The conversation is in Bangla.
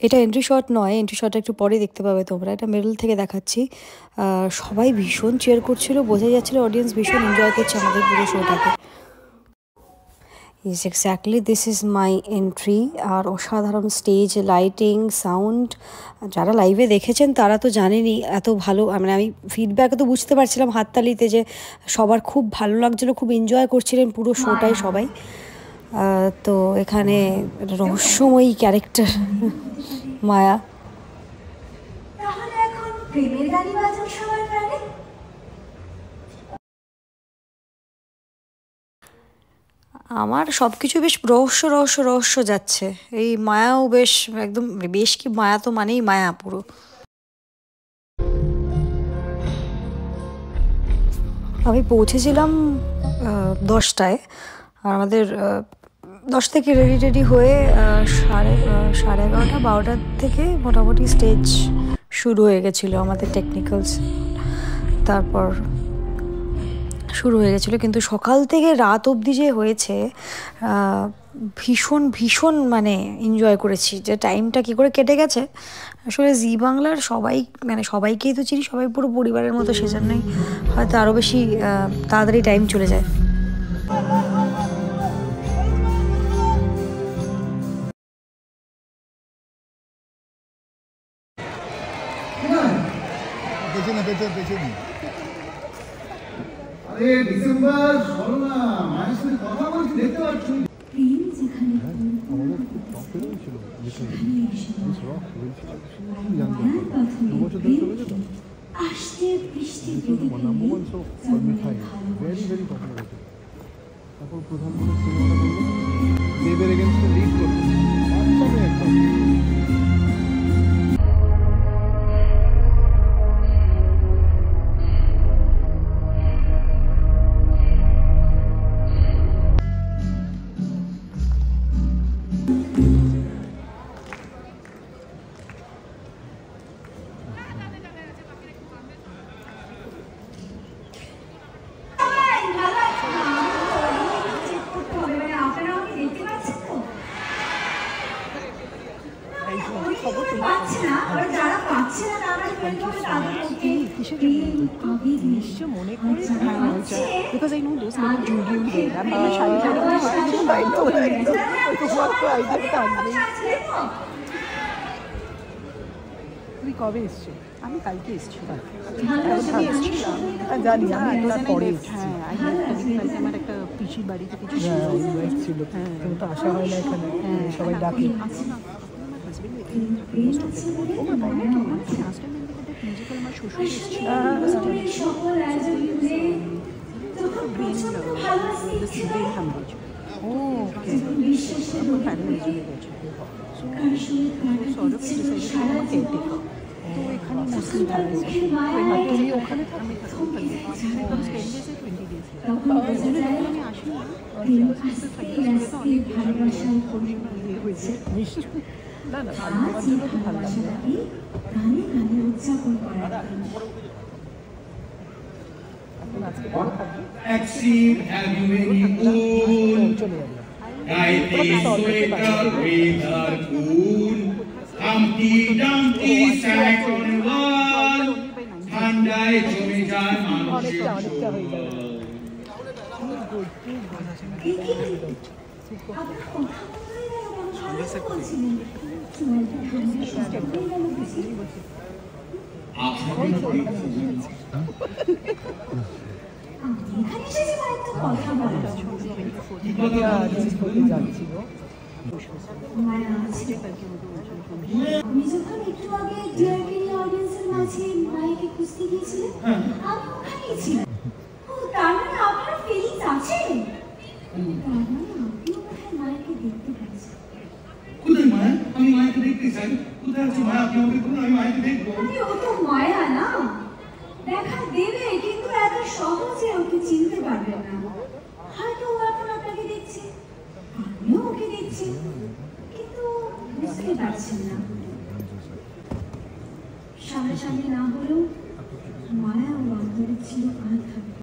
এটা এন্ট্রি শট নয়, এন্ট্রি শটটা একটু পরে দেখতে পাবে তোমরা। এটা মিডল থেকে দেখাচ্ছি। সবাই ভীষণ চিয়ার করছিল, বোঝাই যাচ্ছিল অডিয়েন্স ভীষণ এনজয় করছে আমাদের পুরো শোটাকে। Yes exactly this is my entry. আর অসাধারণ স্টেজ, লাইটিং, সাউন্ড। যারা লাইভে দেখেছেন তারা তো জানেনই এত ভালো। মানে আমি ফিডব্যাকে তো বুঝতে পারছিলাম হাততালিতে যে সবার খুব ভালো লাগছিলো, খুব এনজয় করছিলেন পুরো শোটাই সবাই। তো এখানে রহস্যময়ী ক্যারেক্টার মায়া। আমার সব কিছু বেশ রহস্য রহস্য রহস্য যাচ্ছে। এই মায়াও বেশ একদম, বেশ কি মায়া তো মানেই মায়া পুরো। আমি পৌঁছেছিলাম 10টায়, আর আমাদের 10 থেকে রেডি হয়ে সাড়ে 11:30 12টার থেকে মোটামুটি স্টেজ শুরু হয়ে গেছিলো আমাদের টেকনিক্যালস। তারপর শুরু হয়ে গেছিলো, কিন্তু সকাল থেকে রাত অবধি যে হয়েছে ভীষণ ভীষণ মানে এনজয় করেছি। যে টাইমটা কী করে কেটে গেছে আসলে। জি বাংলার সবাই মানে সবাইকেই তো চিনি, সবাই পুরো পরিবারের মতো, সেজন্যই হয়তো আরও বেশি তাড়াতাড়ি টাইম চলে যায়। ডিসেম্বর মায়ের সাথে কথা বলছি, দেখতে পাচ্ছি তারপর প্রধানমন্ত্রী দেবের এগেন্স্টে লিড করতে একদম। Because I know those many jewelry there. I'm not shy. I know. তুই কবে এসছো? আমি কালকে এসছি। জানি আমি পরে হ্যাঁ আমার একটা পিসির বাড়িতে কিছু ছিল, তো আসা হয় না এখানে, সবাই ডাকে। আমার শ্বশুর এসেছিল, ফ্যামিলি চলে গেছে। সৌরভ কেয়ারটেকার, তো এখানে মুসলিম ফ্যামিলি। তুমি ওখানে আমি থাকি 10 days 20 days। আমি আসি না, না না আমার জন্য খুব ভালো লাগছে। Exceed have you any moon, guiding sweater with her coon, Humpty Dumpty sat on a wall, ঠান্ডায় জমে যায় মানুষের মায়া না দেখা দেবে, কিন্তু এত সহজে ওকে চিনতে পারবে না। হয়তো ও এখন আপনাকে দেখছে, আমিও ওকে দেখছি, কিন্তু বুঝতে পারছেন না। সামনাসামনি না হলেও মায়া ও অন্তরে চিরকাল থাকবে।